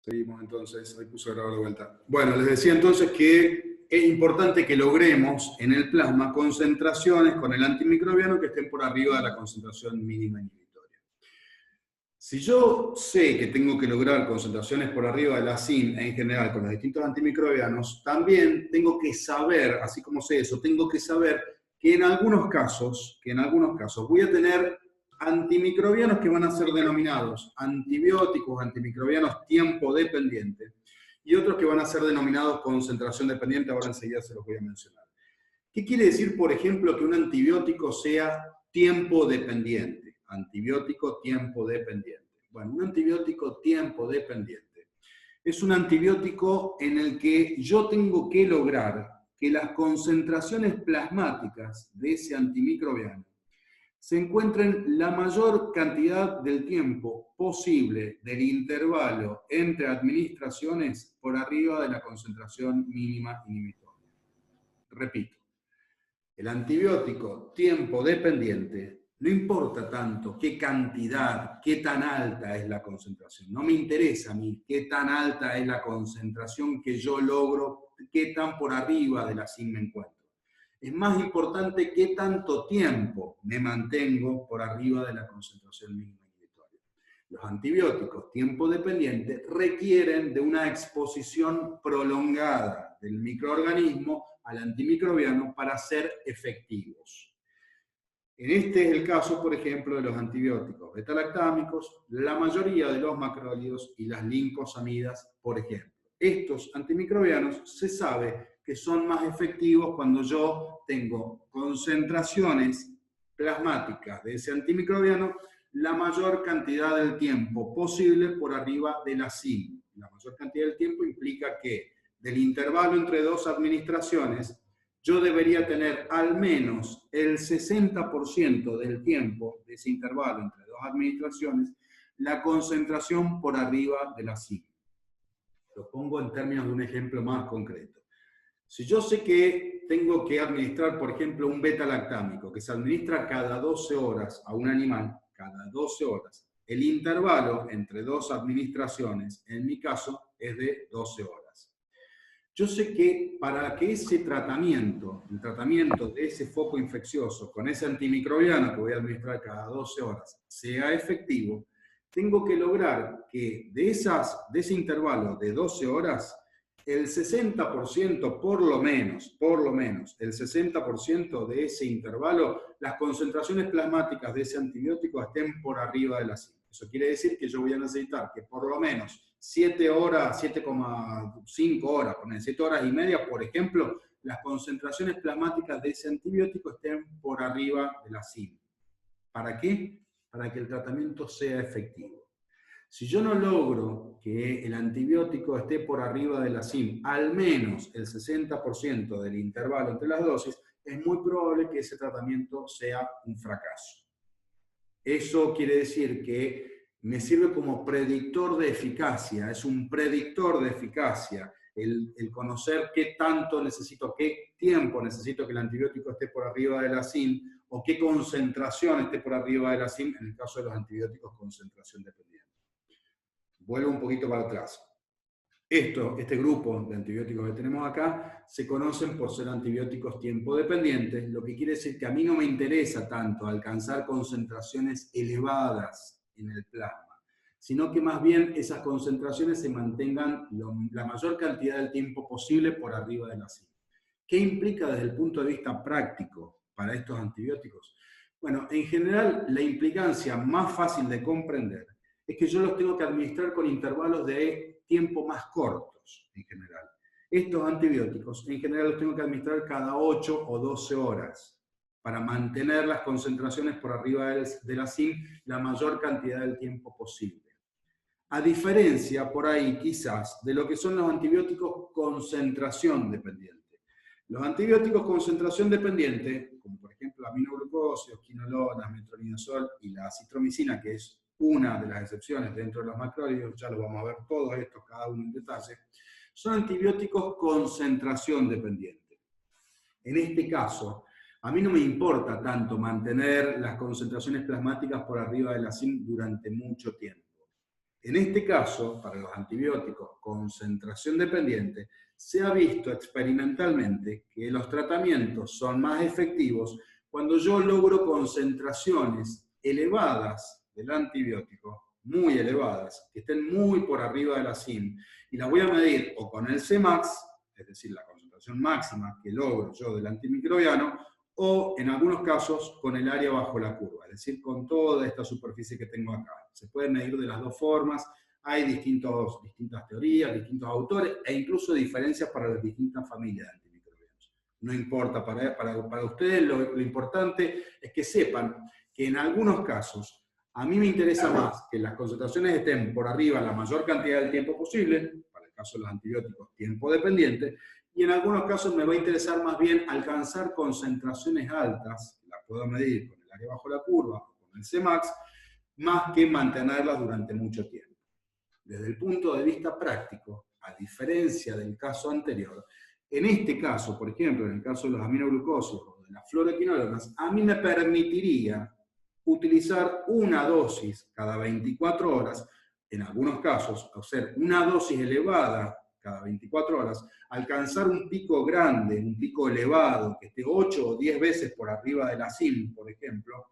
Seguimos entonces, ahí puso a grabar de vuelta. Bueno, les decía entonces que es importante que logremos en el plasma concentraciones con el antimicrobiano que estén por arriba de la concentración mínima inhibitoria. Si yo sé que tengo que lograr concentraciones por arriba de la SIM en general con los distintos antimicrobianos, también tengo que saber, así como sé eso, tengo que saber que en algunos casos voy a tener antimicrobianos que van a ser denominados antibióticos, antimicrobianos tiempo dependiente, y otros que van a ser denominados concentración dependiente, ahora enseguida se los voy a mencionar. ¿Qué quiere decir, por ejemplo, que un antibiótico sea tiempo dependiente? Antibiótico tiempo dependiente. Bueno, un antibiótico tiempo dependiente es un antibiótico en el que yo tengo que lograr que las concentraciones plasmáticas de ese antimicrobiano se encuentren la mayor cantidad del tiempo posible del intervalo entre administraciones por arriba de la concentración mínima inhibitoria. Repito, el antibiótico tiempo dependiente, no importa tanto qué cantidad, qué tan alta es la concentración. No me interesa a mí qué tan alta es la concentración que yo logro, qué tan por arriba de la SIM me encuentro. Es más importante qué tanto tiempo me mantengo por arriba de la concentración mínima inhibitoria. Los antibióticos tiempo dependiente requieren de una exposición prolongada del microorganismo al antimicrobiano para ser efectivos. Este es el caso, por ejemplo, de los antibióticos beta-lactámicos, la mayoría de los macrólidos y las lincosamidas, por ejemplo. Estos antimicrobianos se sabe que son más efectivos cuando yo tengo concentraciones plasmáticas de ese antimicrobiano la mayor cantidad del tiempo posible por arriba de la SIM. La mayor cantidad del tiempo implica que del intervalo entre dos administraciones yo debería tener al menos el 60% del tiempo de ese intervalo entre dos administraciones la concentración por arriba de la SIM. Lo pongo en términos de un ejemplo más concreto. Si yo sé que tengo que administrar, por ejemplo, un beta-lactámico que se administra cada 12 horas a un animal, cada 12 horas, el intervalo entre dos administraciones, en mi caso, es de 12 horas. Yo sé que para que ese tratamiento, el tratamiento de ese foco infeccioso con ese antimicrobiano que voy a administrar cada 12 horas, sea efectivo, tengo que lograr que de ese intervalo de 12 horas, el 60%, por lo menos, el 60% de ese intervalo, las concentraciones plasmáticas de ese antibiótico estén por arriba de la SIM. Eso quiere decir que yo voy a necesitar que por lo menos 7 horas, 7,5 horas, 7 horas y media, por ejemplo, las concentraciones plasmáticas de ese antibiótico estén por arriba de la SIM. ¿Para qué? Para que el tratamiento sea efectivo. Si yo no logro que el antibiótico esté por arriba de la SIM, al menos el 60% del intervalo entre las dosis, es muy probable que ese tratamiento sea un fracaso. Eso quiere decir que me sirve como predictor de eficacia, es un predictor de eficacia el conocer qué tanto necesito, qué tiempo necesito que el antibiótico esté por arriba de la SIM o qué concentración esté por arriba de la SIM en el caso de los antibióticos concentración dependiente. Vuelvo un poquito para atrás. Este grupo de antibióticos que tenemos acá se conocen por ser antibióticos tiempo dependientes, lo que quiere decir que a mí no me interesa tanto alcanzar concentraciones elevadas en el plasma, sino que más bien esas concentraciones se mantengan la mayor cantidad del tiempo posible por arriba de la SIM. ¿Qué implica desde el punto de vista práctico para estos antibióticos? Bueno, en general la implicancia más fácil de comprender es que yo los tengo que administrar con intervalos de tiempo más cortos, en general. Estos antibióticos, en general, los tengo que administrar cada 8 o 12 horas para mantener las concentraciones por arriba de la SIM la mayor cantidad del tiempo posible. A diferencia, por ahí, quizás, de lo que son los antibióticos concentración dependiente. Los antibióticos concentración dependiente, como por ejemplo la aminoglucosa, quinolona, metronidazol y la acitromicina, que es una de las excepciones dentro de los macrólidos, ya lo vamos a ver todos estos, cada uno en detalle, son antibióticos concentración dependiente. En este caso, a mí no me importa tanto mantener las concentraciones plasmáticas por arriba de la SIM durante mucho tiempo. En este caso, para los antibióticos concentración dependiente, se ha visto experimentalmente que los tratamientos son más efectivos cuando yo logro concentraciones elevadas del antibiótico, muy elevadas, que estén muy por arriba de la CIM, y las voy a medir o con el Cmax, es decir, la concentración máxima que logro yo del antimicrobiano, o en algunos casos con el área bajo la curva, es decir, con toda esta superficie que tengo acá. Se puede medir de las dos formas, hay distintas teorías, distintos autores e incluso diferencias para las distintas familias de antimicrobianos. No importa, para ustedes lo importante es que sepan que en algunos casos a mí me interesa más que las concentraciones estén por arriba la mayor cantidad del tiempo posible, para el caso de los antibióticos, tiempo dependiente, y en algunos casos me va a interesar más bien alcanzar concentraciones altas, las puedo medir con el área bajo la curva o con el Cmax, más que mantenerlas durante mucho tiempo. Desde el punto de vista práctico, a diferencia del caso anterior, en este caso, por ejemplo, en el caso de los aminoglucósidos o de las fluoroquinolonas, a mí me permitiría utilizar una dosis cada 24 horas, en algunos casos, hacer una dosis elevada cada 24 horas, alcanzar un pico grande, un pico elevado, que esté 8 o 10 veces por arriba de la CIM, por ejemplo,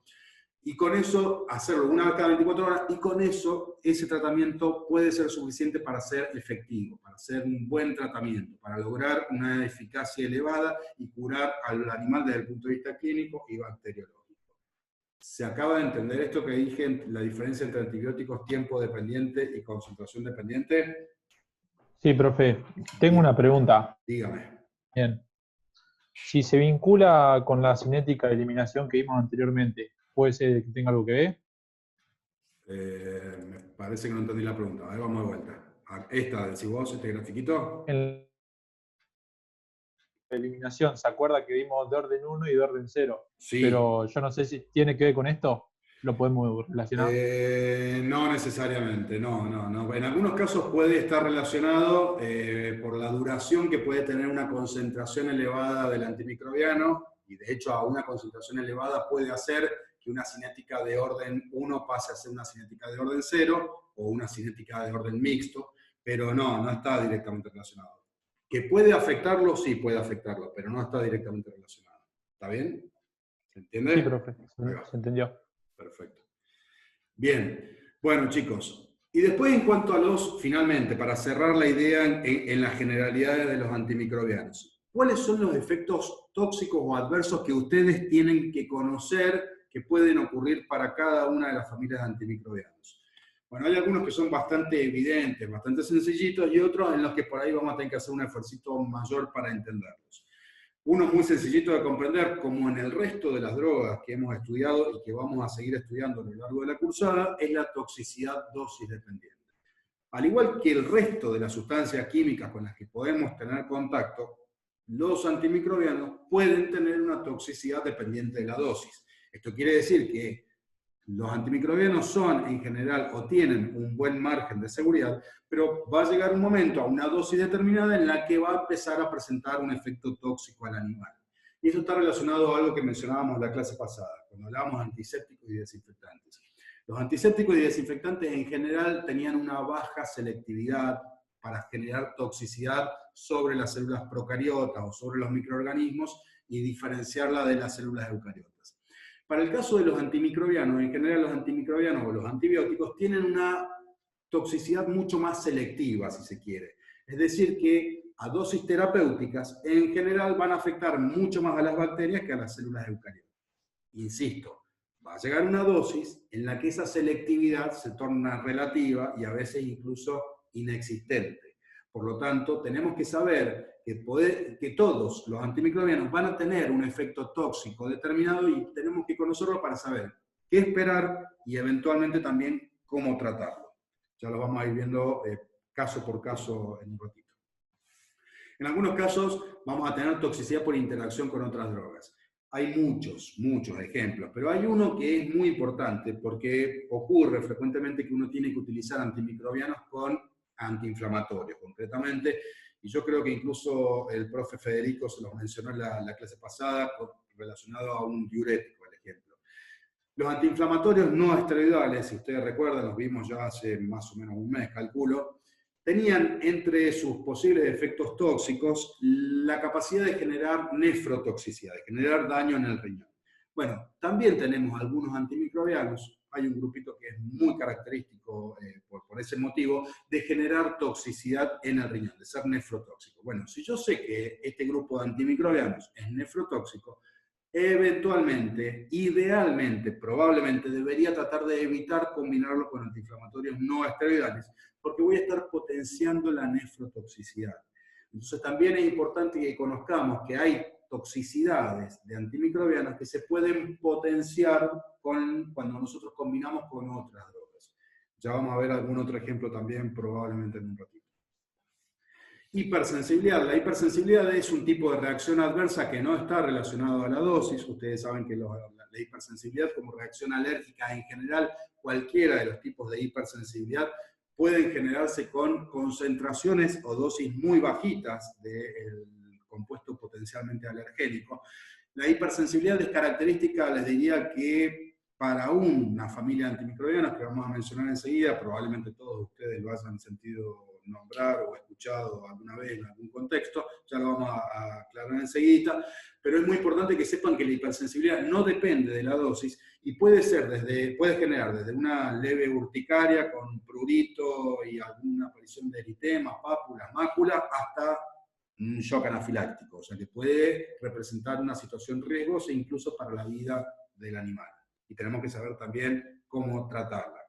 y con eso hacerlo una vez cada 24 horas, y con eso ese tratamiento puede ser suficiente para ser efectivo, para hacer un buen tratamiento, para lograr una eficacia elevada y curar al animal desde el punto de vista clínico y bacteriológico. ¿Se acaba de entender esto que dije, la diferencia entre antibióticos tiempo dependiente y concentración dependiente? Sí, profe. Tengo Bien, una pregunta. dígame. Bien. Si se vincula con la cinética de eliminación que vimos anteriormente, ¿puede ser que tenga algo que ver? Me parece que no entendí la pregunta. A ver, vamos de vuelta. Esta, decís vos, este grafiquito. En la eliminación, ¿se acuerda que vimos de orden 1 y de orden 0? Sí. Pero yo no sé si tiene que ver con esto. ¿Lo podemos relacionar? No necesariamente, no. En algunos casos puede estar relacionado por la duración que puede tener una concentración elevada del antimicrobiano, y de hecho a una concentración elevada puede hacer que una cinética de orden 1 pase a ser una cinética de orden 0 o una cinética de orden mixto, pero no está directamente relacionado. ¿Que puede afectarlo? Sí, puede afectarlo, pero no está directamente relacionado. ¿Está bien? ¿Se Sí, entiende? profe. Ahí va. Se entendió. Perfecto. Bien, bueno chicos, y después en cuanto a finalmente, para cerrar la idea en las generalidades de los antimicrobianos, ¿cuáles son los efectos tóxicos o adversos que ustedes tienen que conocer que pueden ocurrir para cada una de las familias de antimicrobianos? Bueno, hay algunos que son bastante evidentes, bastante sencillitos, y otros en los que por ahí vamos a tener que hacer un esfuerzo mayor para entenderlos. Uno muy sencillito de comprender, como en el resto de las drogas que hemos estudiado y que vamos a seguir estudiando a lo largo de la cursada, es la toxicidad dosis dependiente. Al igual que el resto de las sustancias químicas con las que podemos tener contacto, los antimicrobianos pueden tener una toxicidad dependiente de la dosis. Esto quiere decir que los antimicrobianos son, en general, o tienen un buen margen de seguridad, pero va a llegar un momento a una dosis determinada en la que va a empezar a presentar un efecto tóxico al animal. Y eso está relacionado a algo que mencionábamos en la clase pasada, cuando hablábamos de antisépticos y desinfectantes. Los antisépticos y desinfectantes en general tenían una baja selectividad para generar toxicidad sobre las células procariotas o sobre los microorganismos y diferenciarla de las células eucariotas. Para el caso de los antimicrobianos, en general los antimicrobianos o los antibióticos tienen una toxicidad mucho más selectiva, si se quiere. Es decir, que a dosis terapéuticas, en general van a afectar mucho más a las bacterias que a las células eucariotas. Insisto, va a llegar una dosis en la que esa selectividad se torna relativa y a veces incluso inexistente. Por lo tanto, tenemos que saber que todos los antimicrobianos van a tener un efecto tóxico determinado y tenemos que conocerlo para saber qué esperar y eventualmente también cómo tratarlo. Ya lo vamos a ir viendo caso por caso en un ratito. En algunos casos vamos a tener toxicidad por interacción con otras drogas. Hay muchos ejemplos, pero hay uno que es muy importante porque ocurre frecuentemente que uno tiene que utilizar antimicrobianos con antiinflamatorios, concretamente, y yo creo que incluso el profe Federico se los mencionó en la clase pasada relacionado a un diurético, el ejemplo. Los antiinflamatorios no esteroidales, si ustedes recuerdan, los vimos ya hace más o menos un mes, calculo, tenían entre sus posibles efectos tóxicos la capacidad de generar nefrotoxicidad, de generar daño en el riñón. Bueno, también tenemos algunos antimicrobianos, hay un grupito que es muy característico por ese motivo, de generar toxicidad en el riñón, de ser nefrotóxico. Bueno, si yo sé que este grupo de antimicrobianos es nefrotóxico, eventualmente, idealmente, probablemente debería tratar de evitar combinarlo con antiinflamatorios no esteroidales, porque voy a estar potenciando la nefrotoxicidad. Entonces también es importante que conozcamos que hay toxicidades de antimicrobianos que se pueden potenciar cuando nosotros combinamos con otras drogas. Ya vamos a ver algún otro ejemplo también probablemente en un ratito. Hipersensibilidad. La hipersensibilidad es un tipo de reacción adversa que no está relacionado a la dosis. Ustedes saben que la hipersensibilidad como reacción alérgica en general, cualquiera de los tipos de hipersensibilidad pueden generarse con concentraciones o dosis muy bajitas del compuesto potencialmente alergénico. La hipersensibilidad es característica, les diría que para una familia de antimicrobianos que vamos a mencionar enseguida, probablemente todos ustedes lo hayan sentido nombrar o escuchado alguna vez en algún contexto, ya lo vamos a aclarar enseguida, pero es muy importante que sepan que la hipersensibilidad no depende de la dosis y puede generar desde una leve urticaria con prurito y alguna aparición de eritemas, pápulas, máculas, hasta un shock anafiláctico, o sea que puede representar una situación riesgosa incluso para la vida del animal. Y tenemos que saber también cómo tratarla.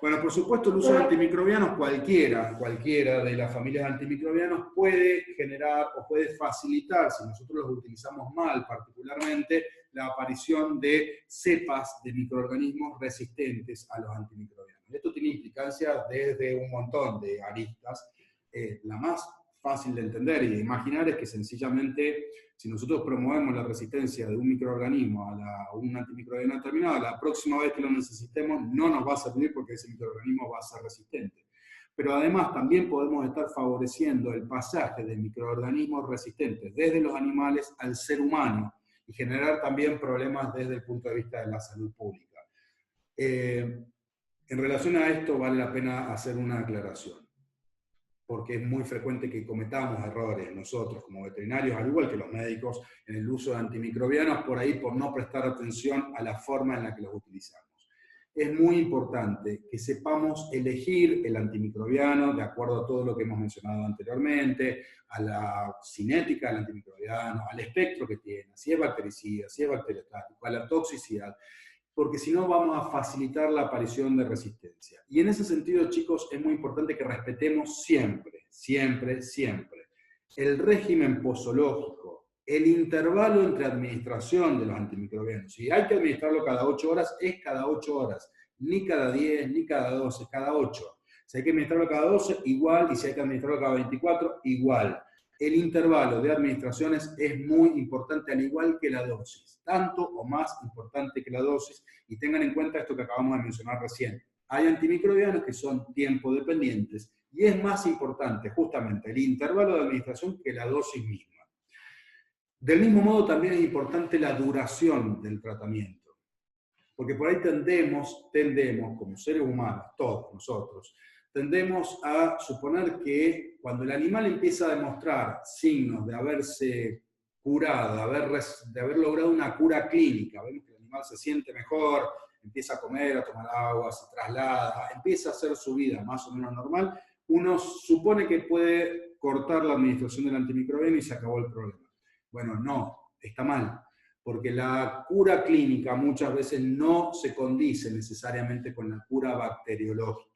Bueno, por supuesto, el uso de antimicrobianos, cualquiera de las familias de antimicrobianos puede generar o puede facilitar, si nosotros los utilizamos mal particularmente, la aparición de cepas de microorganismos resistentes a los antimicrobianos. Esto tiene implicancias desde un montón de aristas. La más fácil de entender y de imaginar es que sencillamente, si nosotros promovemos la resistencia de un microorganismo a un antimicrobiano determinado, la próxima vez que lo necesitemos no nos va a servir porque ese microorganismo va a ser resistente. Pero además también podemos estar favoreciendo el pasaje de microorganismos resistentes desde los animales al ser humano y generar también problemas desde el punto de vista de la salud pública. En relación a esto vale la pena hacer una aclaración, porque es muy frecuente que cometamos errores nosotros como veterinarios, al igual que los médicos, en el uso de antimicrobianos, por ahí por no prestar atención a la forma en la que los utilizamos. Es muy importante que sepamos elegir el antimicrobiano de acuerdo a todo lo que hemos mencionado anteriormente, a la cinética del antimicrobiano, al espectro que tiene, si es bactericida, si es bacteriostático, a la toxicidad, porque si no vamos a facilitar la aparición de resistencia. Y en ese sentido, chicos, es muy importante que respetemos siempre, siempre, siempre el régimen posológico, el intervalo entre administración de los antimicrobianos. Si hay que administrarlo cada 8 horas, es cada 8 horas, ni cada 10, ni cada 12, cada 8. Si hay que administrarlo cada 12, igual, y si hay que administrarlo cada 24, igual. El intervalo de administraciones es muy importante, al igual que la dosis, tanto o más importante que la dosis, y tengan en cuenta esto que acabamos de mencionar recién. Hay antimicrobianos que son tiempo dependientes, y es más importante justamente el intervalo de administración que la dosis misma. Del mismo modo también es importante la duración del tratamiento, porque por ahí tendemos como seres humanos, todos nosotros, tendemos a suponer que cuando el animal empieza a demostrar signos de haberse curado, de haber logrado una cura clínica, vemos que el animal se siente mejor, empieza a comer, a tomar agua, se traslada, empieza a hacer su vida más o menos normal, uno supone que puede cortar la administración del antimicrobiano y se acabó el problema. Bueno, no, está mal, porque la cura clínica muchas veces no se condice necesariamente con la cura bacteriológica.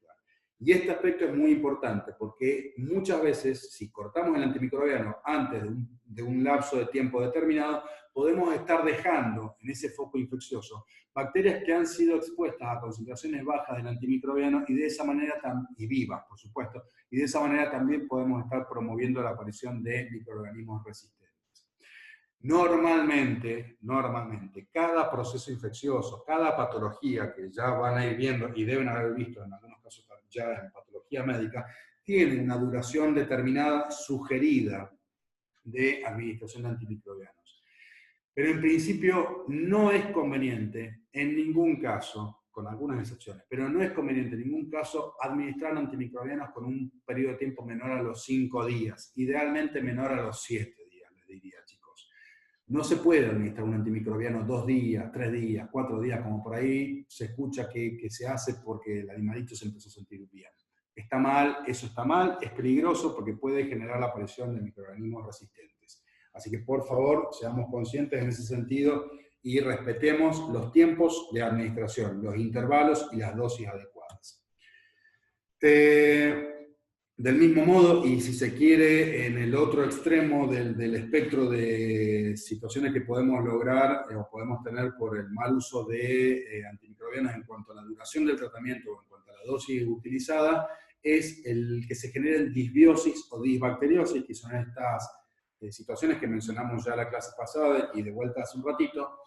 Y este aspecto es muy importante, porque muchas veces, si cortamos el antimicrobiano antes de un lapso de tiempo determinado, podemos estar dejando en ese foco infeccioso bacterias que han sido expuestas a concentraciones bajas del antimicrobiano y de esa manera, y vivas, por supuesto, y de esa manera también podemos estar promoviendo la aparición de microorganismos resistentes. Normalmente, cada proceso infeccioso, cada patología que ya van a ir viendo y deben haber visto en algunos casos ya en patología médica, tiene una duración determinada sugerida de administración de antimicrobianos. Pero en principio no es conveniente, en ningún caso, con algunas excepciones, pero no es conveniente en ningún caso administrar antimicrobianos con un periodo de tiempo menor a los 5 días, idealmente menor a los 7 días, les diría, chicos. No se puede administrar un antimicrobiano 2 días, 3 días, 4 días, como por ahí se escucha que se hace porque el animalito se empezó a sentir bien. Está mal, eso está mal, es peligroso porque puede generar la aparición de microorganismos resistentes. Así que por favor, seamos conscientes en ese sentido y respetemos los tiempos de administración, los intervalos y las dosis adecuadas. Del mismo modo, y si se quiere, en el otro extremo del espectro de situaciones que podemos lograr o podemos tener por el mal uso de antimicrobianos en cuanto a la duración del tratamiento o en cuanto a la dosis utilizada, es el que se generen disbiosis o disbacteriosis, que son estas situaciones que mencionamos ya en la clase pasada y de vuelta hace un ratito,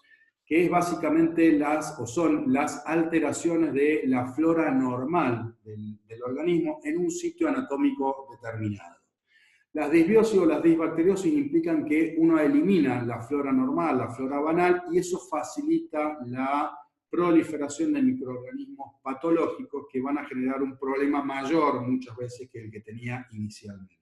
que es básicamente son las alteraciones de la flora normal del organismo en un sitio anatómico determinado. Las disbiosis o las disbacteriosis implican que uno elimina la flora normal, la flora banal, y eso facilita la proliferación de microorganismos patológicos que van a generar un problema mayor muchas veces que el que tenía inicialmente.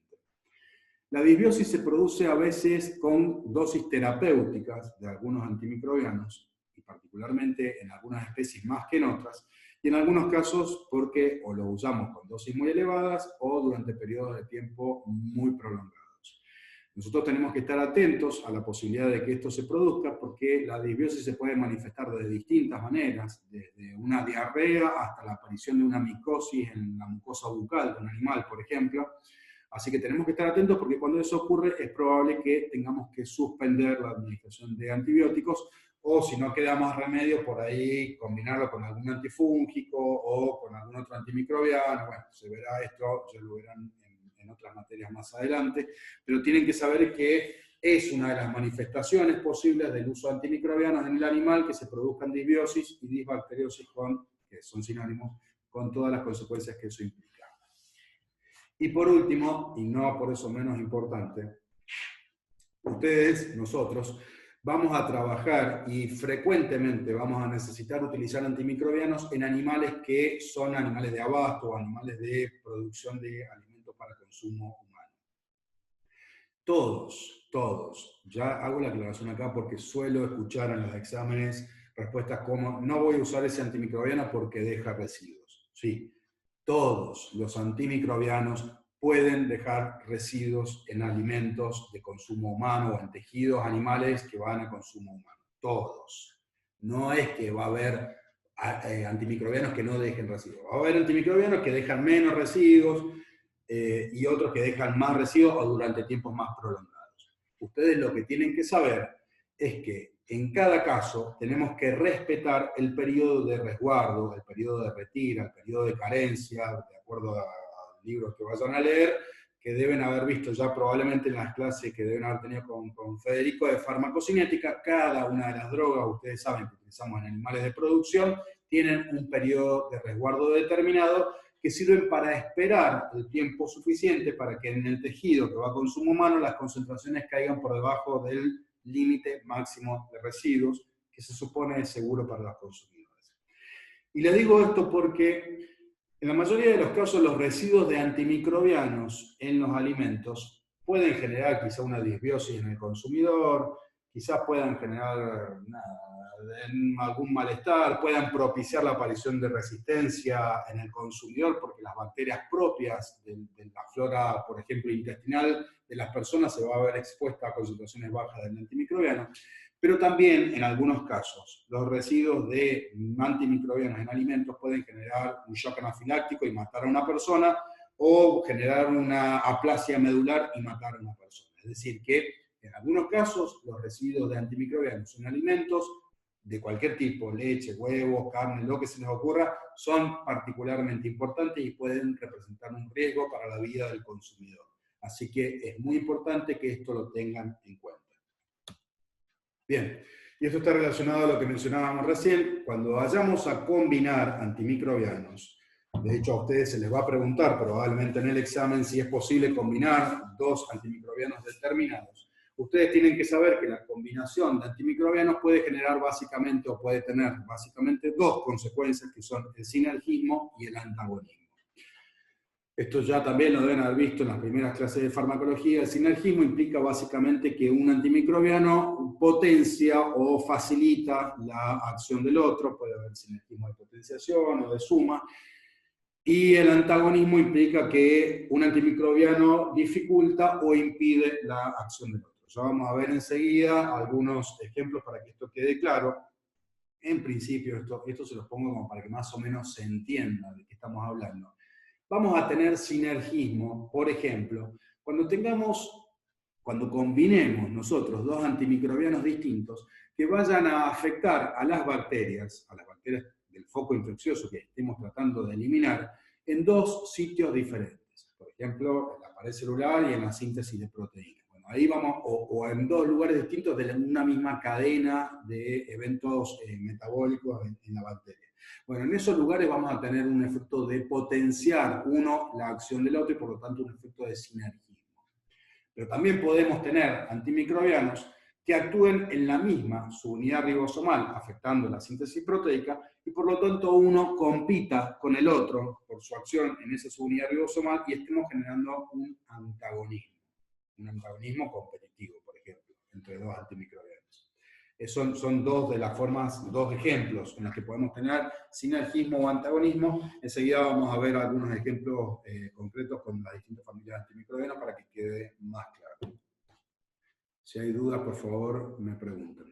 La disbiosis se produce a veces con dosis terapéuticas de algunos antimicrobianos, y particularmente en algunas especies más que en otras, y en algunos casos porque o lo usamos con dosis muy elevadas o durante periodos de tiempo muy prolongados. Nosotros tenemos que estar atentos a la posibilidad de que esto se produzca porque la disbiosis se puede manifestar de distintas maneras, desde una diarrea hasta la aparición de una micosis en la mucosa bucal de un animal, por ejemplo. Así que tenemos que estar atentos porque cuando eso ocurre es probable que tengamos que suspender la administración de antibióticos o si no queda más remedio por ahí combinarlo con algún antifúngico o con algún otro antimicrobiano. Bueno, se verá esto, ya lo verán en otras materias más adelante, pero tienen que saber que es una de las manifestaciones posibles del uso de antimicrobianos en el animal que se produzcan disbiosis y disbacteriosis que son sinónimos, con todas las consecuencias que eso implica. Y por último, y no por eso menos importante, ustedes, nosotros, vamos a trabajar y frecuentemente vamos a necesitar utilizar antimicrobianos en animales que son animales de abasto o animales de producción de alimentos para consumo humano. Todos. Ya hago la aclaración acá porque suelo escuchar en los exámenes respuestas como no voy a usar ese antimicrobiano porque deja residuos. Sí. Todos los antimicrobianos pueden dejar residuos en alimentos de consumo humano o en tejidos animales que van a consumo humano. Todos. No es que va a haber antimicrobianos que no dejen residuos. Va a haber antimicrobianos que dejan menos residuos y otros que dejan más residuos o durante tiempos más prolongados. Ustedes lo que tienen que saber es que en cada caso tenemos que respetar el periodo de resguardo, el periodo de retira, el periodo de carencia, de acuerdo a libros que vayan a leer, que deben haber visto ya probablemente en las clases que deben haber tenido con Federico de farmacocinética. Cada una de las drogas, ustedes saben que utilizamos en animales de producción, tienen un periodo de resguardo determinado que sirven para esperar el tiempo suficiente para que en el tejido que va a consumo humano las concentraciones caigan por debajo del límite máximo de residuos que se supone es seguro para los consumidores. Y le digo esto porque en la mayoría de los casos los residuos de antimicrobianos en los alimentos pueden generar quizá una disbiosis en el consumidor, quizás puedan generar algún malestar, puedan propiciar la aparición de resistencia en el consumidor porque las bacterias propias de la flora, por ejemplo, intestinal de las personas se va a ver expuesta a concentraciones bajas del antimicrobiano, pero también en algunos casos los residuos de antimicrobianos en alimentos pueden generar un shock anafiláctico y matar a una persona o generar una aplasia medular y matar a una persona. Es decir, que en algunos casos los residuos de antimicrobianos en alimentos de cualquier tipo, leche, huevos, carne, lo que se les ocurra, son particularmente importantes y pueden representar un riesgo para la vida del consumidor. Así que es muy importante que esto lo tengan en cuenta. Bien, y esto está relacionado a lo que mencionábamos recién. Cuando vayamos a combinar antimicrobianos, de hecho a ustedes se les va a preguntar probablemente en el examen si es posible combinar dos antimicrobianos determinados. ustedes tienen que saber que la combinación de antimicrobianos puede generar básicamente, o puede tener básicamente dos consecuencias, que son el sinergismo y el antagonismo. Esto ya también lo deben haber visto en las primeras clases de farmacología. El sinergismo implica básicamente que un antimicrobiano potencia o facilita la acción del otro, puede haber sinergismo de potenciación o de suma, y el antagonismo implica que un antimicrobiano dificulta o impide la acción del otro. Ya vamos a ver enseguida algunos ejemplos para que esto quede claro. En principio, esto se los pongo como para que más o menos se entienda de qué estamos hablando. Vamos a tener sinergismo, por ejemplo, cuando combinemos nosotros dos antimicrobianos distintos que vayan a afectar a las bacterias del foco infeccioso que estemos tratando de eliminar, en dos sitios diferentes. Por ejemplo, en la pared celular y en la síntesis de proteínas. Bueno, ahí vamos, o en dos lugares distintos de una misma cadena de eventos metabólicos en la bacteria. Bueno, en esos lugares vamos a tener un efecto de potenciar uno la acción del otro y por lo tanto un efecto de sinergismo. Pero también podemos tener antimicrobianos que actúen en la misma subunidad ribosomal, afectando la síntesis proteica, y por lo tanto uno compita con el otro por su acción en esa subunidad ribosomal y estemos generando un antagonismo competitivo, por ejemplo, entre dos antimicrobianos. Son dos ejemplos en los que podemos tener sinergismo o antagonismo. Enseguida vamos a ver algunos ejemplos concretos con las distintas familias de antimicrobianos para que quede más claro. Si hay dudas, por favor, me preguntan.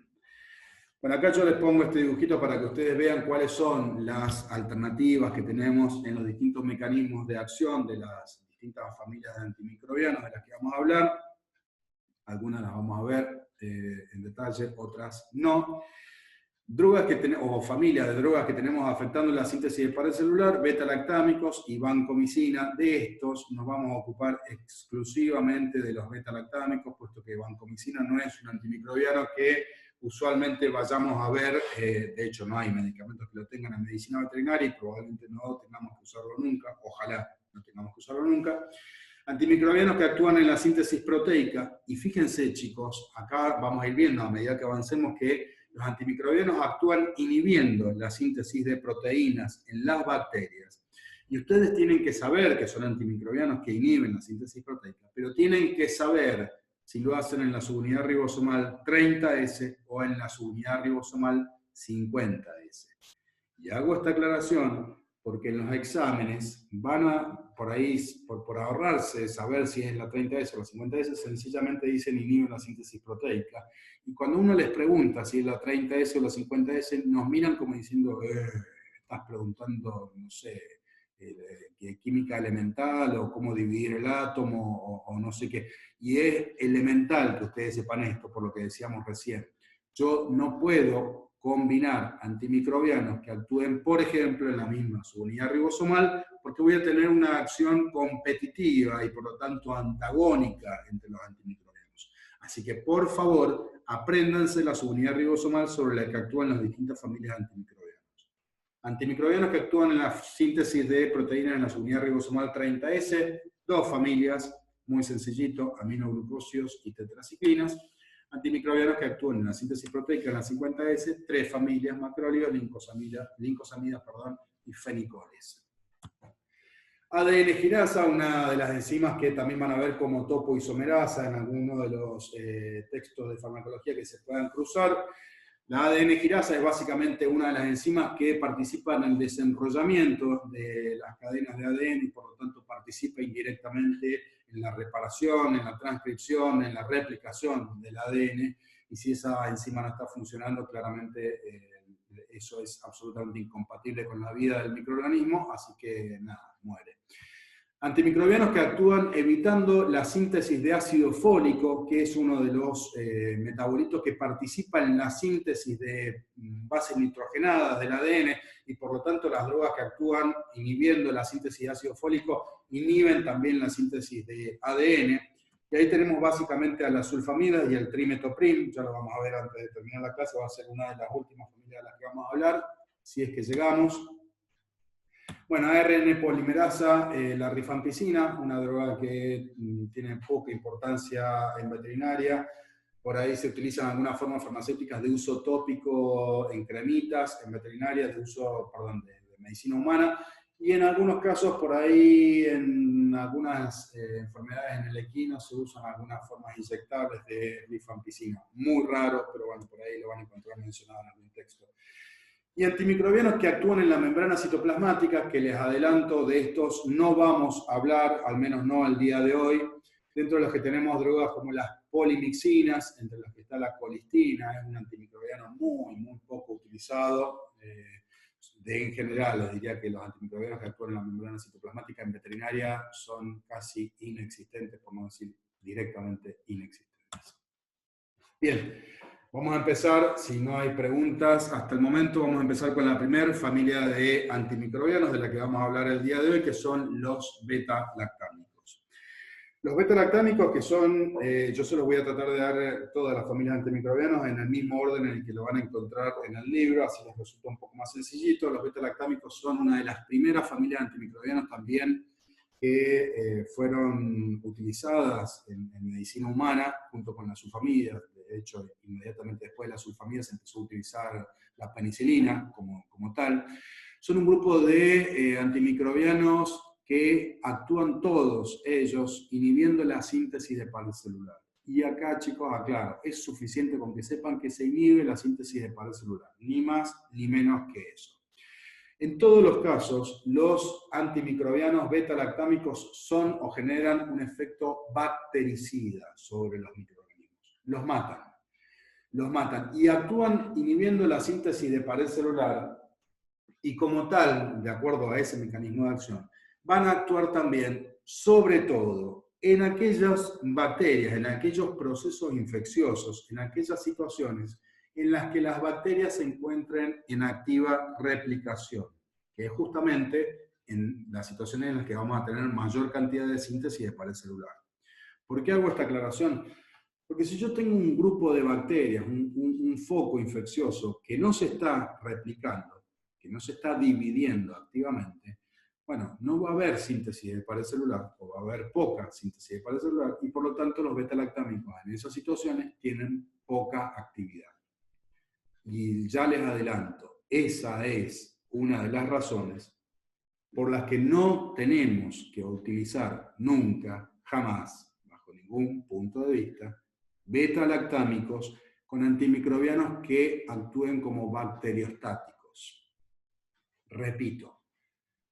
Bueno, acá yo les pongo este dibujito para que ustedes vean cuáles son las alternativas que tenemos en los distintos mecanismos de acción de las distintas familias de antimicrobianos de las que vamos a hablar. Algunas las vamos a ver en detalle, otras no. Drogas o familias de drogas que tenemos afectando la síntesis de pared celular, beta-lactámicos y vancomicina. De estos nos vamos a ocupar exclusivamente de los beta-lactámicos, puesto que vancomicina no es un antimicrobiano que usualmente vayamos a ver. De hecho, no hay medicamentos que lo tengan en medicina veterinaria y probablemente no tengamos que usarlo nunca. Ojalá no tengamos que usarlo nunca. Antimicrobianos que actúan en la síntesis proteica, y fíjense chicos, acá vamos a ir viendo a medida que avancemos que los antimicrobianos actúan inhibiendo la síntesis de proteínas en las bacterias. Y ustedes tienen que saber que son antimicrobianos que inhiben la síntesis proteica, pero tienen que saber si lo hacen en la subunidad ribosomal 30S o en la subunidad ribosomal 50S. Y hago esta aclaración porque en los exámenes van a, por ahí, por ahorrarse saber si es la 30S o la 50S, sencillamente dicen inhiben la síntesis proteica. Y cuando uno les pregunta si es la 30S o la 50S, nos miran como diciendo, estás preguntando, no sé, química elemental o cómo dividir el átomo o no sé qué. Y es elemental que ustedes sepan esto, por lo que decíamos recién. Yo no puedo combinar antimicrobianos que actúen, por ejemplo, en la misma subunidad ribosomal, porque voy a tener una acción competitiva y por lo tanto antagónica entre los antimicrobianos. Así que, por favor, apréndanse la subunidad ribosomal sobre la que actúan las distintas familias de antimicrobianos. Antimicrobianos que actúan en la síntesis de proteínas en la subunidad ribosomal 30S, dos familias, muy sencillito, aminoglucósidos y tetraciclinas. Antimicrobianos que actúan en la síntesis proteica en la 50S, tres familias, macrólidos, lincosamidas, y fenicoles. ADN girasa, una de las enzimas que también van a ver como topoisomerasa en alguno de los textos de farmacología que se puedan cruzar. La ADN girasa es básicamente una de las enzimas que participa en el desenrollamiento de las cadenas de ADN y por lo tanto participa indirectamente en la reparación, en la transcripción, en la replicación del ADN, y si esa enzima no está funcionando, claramente eso es absolutamente incompatible con la vida del microorganismo, así que nada, muere. Antimicrobianos que actúan evitando la síntesis de ácido fólico, que es uno de los metabolitos que participa en la síntesis de bases nitrogenadas del ADN, y por lo tanto las drogas que actúan inhibiendo la síntesis de ácido fólico inhiben también la síntesis de ADN. Y ahí tenemos básicamente a las sulfamidas y el trimetoprim, ya lo vamos a ver antes de terminar la clase, va a ser una de las últimas familias de las que vamos a hablar, si es que llegamos. Bueno, ARN polimerasa, la rifampicina, una droga que tiene poca importancia en veterinaria, por ahí se utilizan algunas formas farmacéuticas de uso tópico en cremitas, en veterinarias de uso, perdón, de medicina humana, y en algunos casos por ahí en algunas enfermedades en el equino se usan algunas formas inyectables de rifampicina. Muy raro, pero bueno, por ahí lo van a encontrar mencionado en algún texto. Y antimicrobianos que actúan en la membrana citoplasmática, que les adelanto, de estos no vamos a hablar, al menos no al día de hoy. Dentro de los que tenemos drogas como las polimixinas, entre las que está la colistina, es un antimicrobiano muy, muy poco utilizado. En general, les diría que los antimicrobianos que actúan en la membrana citoplasmática en veterinaria son casi inexistentes, por no decir directamente inexistentes. Bien, vamos a empezar, si no hay preguntas hasta el momento, vamos a empezar con la primera familia de antimicrobianos de la que vamos a hablar el día de hoy, que son los beta-lactámicos. Los beta-lactámicos, que son, yo se los voy a tratar de dar todas las familias de antimicrobianos en el mismo orden en el que lo van a encontrar en el libro, así les resulta un poco más sencillito. Los beta-lactámicos son una de las primeras familias de antimicrobianos también que fueron utilizadas en medicina humana junto con las sulfamidas. De hecho, inmediatamente después de las sulfamidas se empezó a utilizar la penicilina como tal. Son un grupo de antimicrobianos que actúan todos ellos inhibiendo la síntesis de pared celular. Y acá, chicos, aclaro, es suficiente con que sepan que se inhibe la síntesis de pared celular, ni más ni menos que eso. En todos los casos, los antimicrobianos beta-lactámicos son o generan un efecto bactericida sobre los microorganismos. Los matan y actúan inhibiendo la síntesis de pared celular y como tal, de acuerdo a ese mecanismo de acción, van a actuar también, sobre todo, en aquellas bacterias, en aquellos procesos infecciosos, en aquellas situaciones en las que las bacterias se encuentren en activa replicación, que es justamente en las situaciones en las que vamos a tener mayor cantidad de síntesis de pared celular. ¿Por qué hago esta aclaración? Porque si yo tengo un grupo de bacterias, un foco infeccioso que no se está replicando, que no se está dividiendo activamente, bueno, no va a haber síntesis de pared celular, o va a haber poca síntesis de pared celular, y por lo tanto los beta-lactámicos en esas situaciones tienen poca actividad. Y ya les adelanto, esa es una de las razones por las que no tenemos que utilizar nunca, jamás, bajo ningún punto de vista, beta-lactámicos con antimicrobianos que actúen como bacteriostáticos. Repito,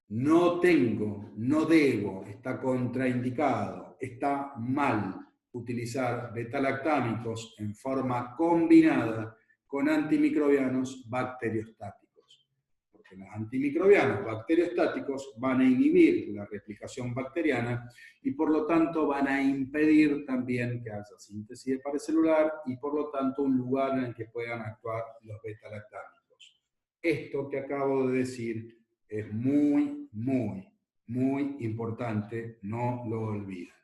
no debo, está contraindicado, está mal utilizar beta-lactámicos en forma combinada con antimicrobianos bacteriostáticos. Porque los antimicrobianos bacteriostáticos van a inhibir la replicación bacteriana y por lo tanto van a impedir también que haya síntesis de pared celular y por lo tanto un lugar en el que puedan actuar los beta-lactámicos. Esto que acabo de decir es muy, muy, muy importante, no lo olviden.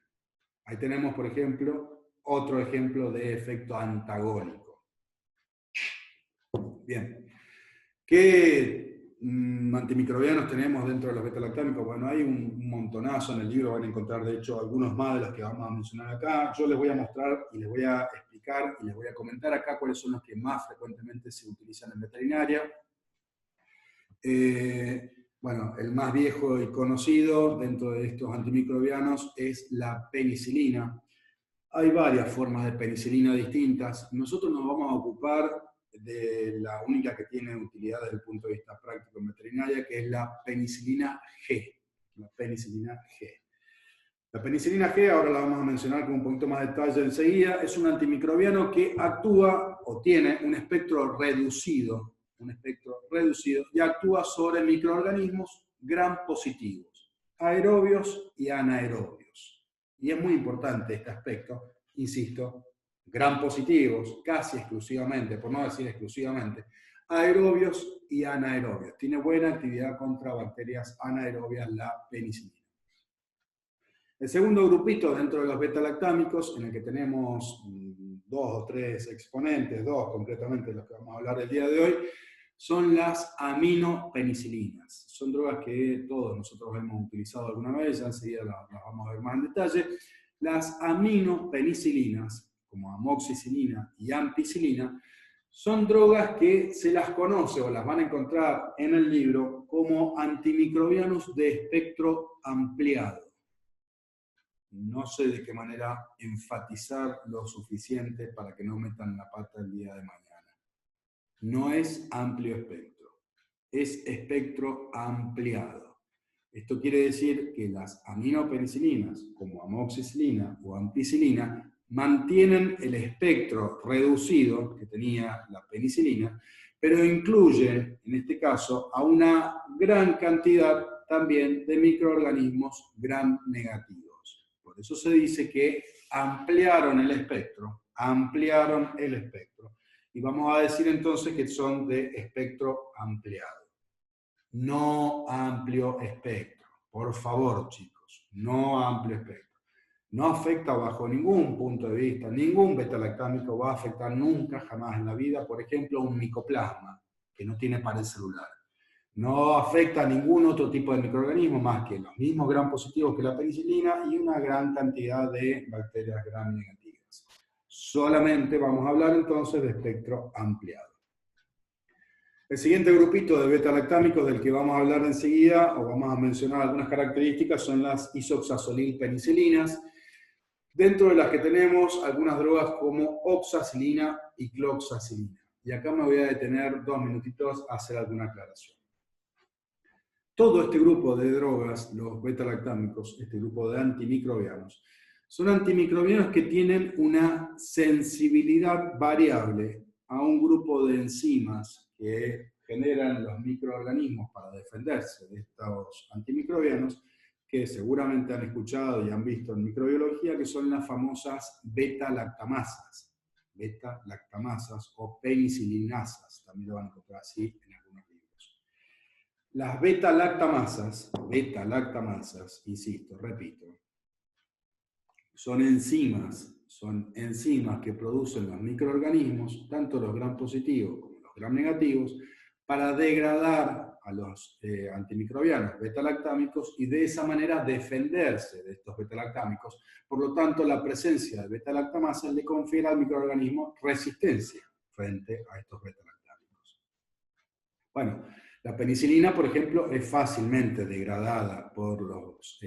Ahí tenemos, por ejemplo, otro ejemplo de efecto antagónico. Bien. ¿Qué antimicrobianos tenemos dentro de los beta-lactámicos? Bueno, hay un montonazo en el libro, van a encontrar de hecho algunos más de los que vamos a mencionar acá. Yo les voy a mostrar y les voy a explicar y les voy a comentar acá cuáles son los que más frecuentemente se utilizan en veterinaria. Bueno, el más viejo y conocido dentro de estos antimicrobianos es la penicilina. Hay varias formas de penicilina distintas. Nosotros nos vamos a ocupar de la única que tiene utilidad desde el punto de vista práctico en veterinaria, que es la penicilina G. La penicilina G. La penicilina G, ahora la vamos a mencionar con un poquito más de detalle enseguida, es un antimicrobiano que actúa o tiene un espectro reducido y actúa sobre microorganismos gram positivos, aerobios y anaerobios. Y es muy importante este aspecto, insisto, gram positivos, casi exclusivamente, por no decir exclusivamente, aerobios y anaerobios. Tiene buena actividad contra bacterias anaerobias la penicilina. El segundo grupito dentro de los beta-lactámicos, en el que tenemos 2 o 3 exponentes, 2 concretamente de los que vamos a hablar el día de hoy, son las aminopenicilinas. Son drogas que todos nosotros hemos utilizado alguna vez, ya enseguida las vamos a ver más en detalle. Las aminopenicilinas como amoxicilina y ampicilina, son drogas que se las conoce o las van a encontrar en el libro como antimicrobianos de espectro ampliado. No sé de qué manera enfatizar lo suficiente para que no metan la pata el día de mañana. No es amplio espectro, es espectro ampliado. Esto quiere decir que las aminopenicilinas, como amoxicilina o ampicilina, mantienen el espectro reducido que tenía la penicilina, pero incluyen, en este caso, a una gran cantidad también de microorganismos gram negativos. Por eso se dice que ampliaron el espectro, y vamos a decir entonces que son de espectro ampliado. No amplio espectro. Por favor, chicos, no amplio espectro. No afecta bajo ningún punto de vista, ningún beta-lactámico va a afectar nunca, jamás en la vida, por ejemplo, un micoplasma que no tiene pared celular. No afecta a ningún otro tipo de microorganismo más que los mismos gram positivos que la penicilina y una gran cantidad de bacterias gram negativas. Solamente vamos a hablar entonces de espectro ampliado. El siguiente grupito de beta-lactámicos del que vamos a hablar enseguida, o vamos a mencionar algunas características, son las isoxazolilpenicilinas, dentro de las que tenemos algunas drogas como oxacilina y cloxacilina. Y acá me voy a detener 2 minutitos a hacer alguna aclaración. Todo este grupo de drogas, los beta-lactámicos, este grupo de antimicrobianos, son antimicrobianos que tienen una sensibilidad variable a un grupo de enzimas que generan los microorganismos para defenderse de estos antimicrobianos, que seguramente han escuchado y han visto en microbiología, que son las famosas beta-lactamasas. Beta-lactamasas o penicilinasas, también lo van a encontrar así en algunos libros. Las beta-lactamasas, insisto, repito, son enzimas que producen los microorganismos, tanto los gram positivos como los gram negativos, para degradar a los antimicrobianos beta-lactámicos y de esa manera defenderse de estos beta-lactámicos. Por lo tanto, la presencia de beta-lactamasas le confiere al microorganismo resistencia frente a estos beta-lactámicos. Bueno, la penicilina, por ejemplo, es fácilmente degradada por las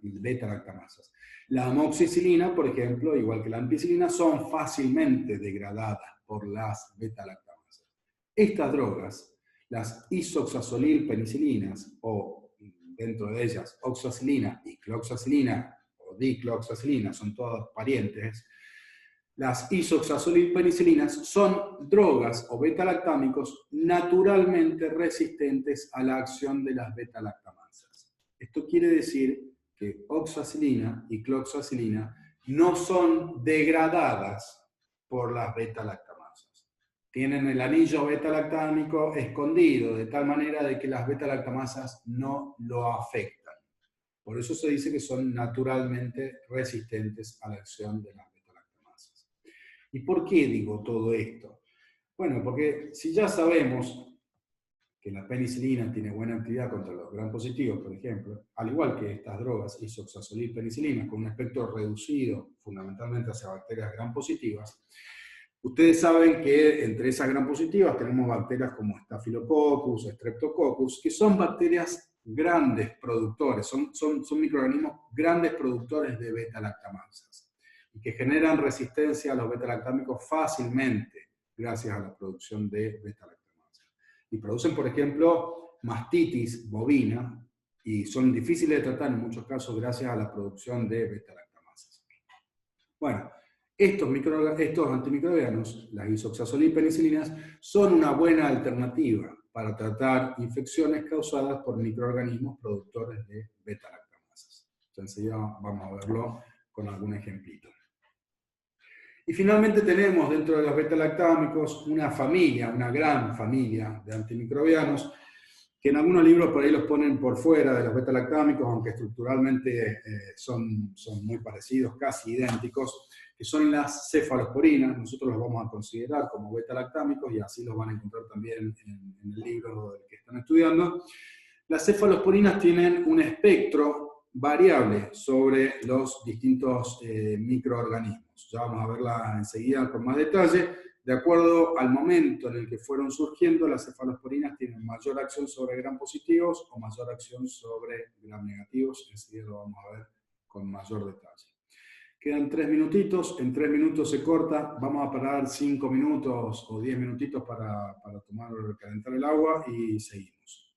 beta-lactamasas. La amoxicilina, por ejemplo, igual que la ampicilina, son fácilmente degradadas por las beta-lactamasas. Estas drogas, las isoxazolilpenicilinas, o dentro de ellas oxacilina y cloxacilina, o dicloxacilina, son todas parientes. Las isoxazolilpenicilinas son drogas o beta-lactámicos naturalmente resistentes a la acción de las beta-lactamasas. Esto quiere decir que oxacilina y cloxacilina no son degradadas por las beta-lactamasas. Tienen el anillo beta-lactámico escondido, de tal manera de que las beta-lactamasas no lo afectan. Por eso se dice que son naturalmente resistentes a la acción de las beta-lactamasas. ¿Y por qué digo todo esto? Bueno, porque si ya sabemos que la penicilina tiene buena actividad contra los gram positivos, por ejemplo, al igual que estas drogas isoxazolilpenicilinas, con un espectro reducido fundamentalmente hacia bacterias gram positivas, ustedes saben que entre esas gram positivas tenemos bacterias como Staphylococcus, Streptococcus, que son bacterias grandes productores, son microorganismos grandes productores de beta-lactamasas y que generan resistencia a los beta-lactámicos fácilmente gracias a la producción de beta-lactamasas. Y producen, por ejemplo, mastitis bovina y son difíciles de tratar en muchos casos gracias a la producción de beta-lactamasas. Bueno, estos antimicrobianos, las isoxazolilpenicilinas, son una buena alternativa para tratar infecciones causadas por microorganismos productores de beta-lactamasas. Entonces ya vamos a verlo con algún ejemplito. Y finalmente tenemos dentro de los beta-lactámicos una gran familia de antimicrobianos, que en algunos libros por ahí los ponen por fuera de los beta-lactámicos, aunque estructuralmente son muy parecidos, casi idénticos, que son las cefalosporinas. Nosotros los vamos a considerar como beta-lactámicos y así los van a encontrar también en el libro del que están estudiando. Las cefalosporinas tienen un espectro variable sobre los distintos microorganismos. Ya vamos a verla enseguida con más detalle. De acuerdo al momento en el que fueron surgiendo, las cefalosporinas tienen mayor acción sobre gram positivos o mayor acción sobre gram negativos. Enseguida lo vamos a ver con mayor detalle. Quedan 3 minutitos, en 3 minutos se corta, vamos a parar 5 minutos o 10 minutitos para calentar el agua y seguimos.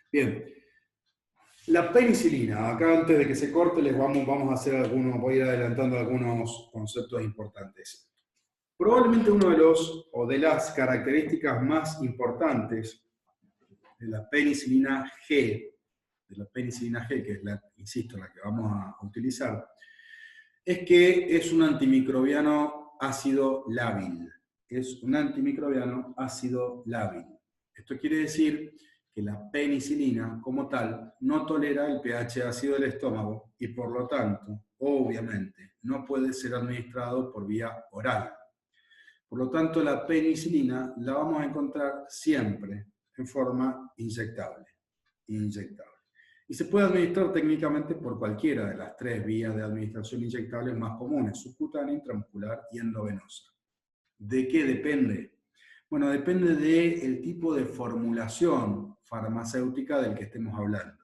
Bien, la penicilina, acá antes de que se corte vamos a hacer voy a ir adelantando algunos conceptos importantes. Probablemente uno de las características más importantes de la penicilina G, que es insisto, la que vamos a utilizar, es que es un antimicrobiano ácido lábil. Es un antimicrobiano ácido lábil. Esto quiere decir que la penicilina, como tal, no tolera el pH ácido del estómago y, por lo tanto, obviamente, no puede ser administrado por vía oral. Por lo tanto, la penicilina la vamos a encontrar siempre en forma inyectable. Y se puede administrar técnicamente por cualquiera de las 3 vías de administración inyectables más comunes: subcutánea, intramuscular y endovenosa. ¿De qué depende? Bueno, depende del tipo de formulación farmacéutica del que estemos hablando.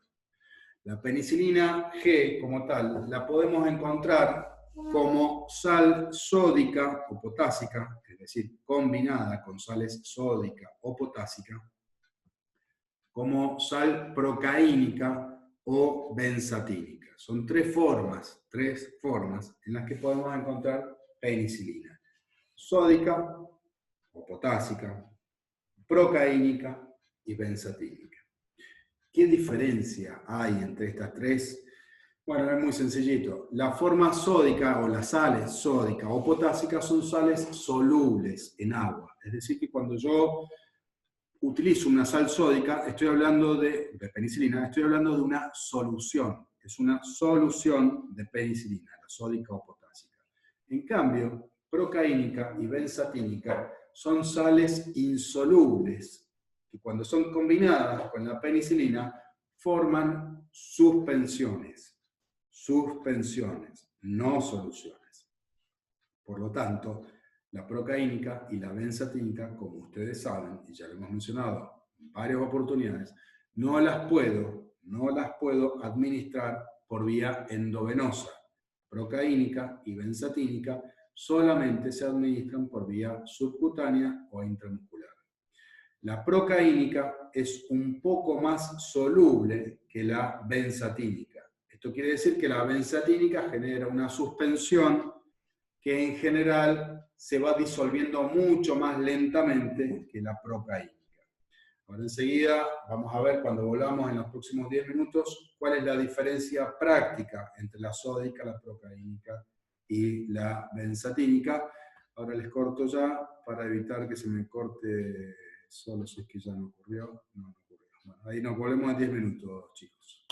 La penicilina G, como tal, la podemos encontrar como sal sódica o potásica, es decir, combinada con sales sódica o potásica, como sal procaínica o benzatínica. Son 3 formas en las que podemos encontrar penicilina: sódica o potásica, procaínica y benzatínica. ¿Qué diferencia hay entre estas 3? Bueno, es muy sencillito. La forma sódica o las sales sódica o potásica son sales solubles en agua. Es decir, que cuando yo utilizo una sal sódica, estoy hablando de penicilina, estoy hablando de una solución. Es una solución de penicilina, la sódica o potásica. En cambio, procaínica y benzatínica son sales insolubles, que cuando son combinadas con la penicilina forman suspensiones, no soluciones. Por lo tanto, la procaínica y la benzatínica, como ustedes saben, y ya lo hemos mencionado en varias oportunidades, no las puedo administrar por vía endovenosa. Procaínica y benzatínica solamente se administran por vía subcutánea o intramuscular. La procaínica es un poco más soluble que la benzatínica. Esto quiere decir que la benzatínica genera una suspensión que en general se va disolviendo mucho más lentamente que la procaínica. Ahora enseguida vamos a ver, cuando volvamos en los próximos 10 minutos, cuál es la diferencia práctica entre la sódica, la procaínica y la benzatínica. Ahora les corto ya para evitar que se me corte solo si es que ya no ocurrió. No ocurrió. Bueno, ahí nos volvemos en 10 minutos, chicos.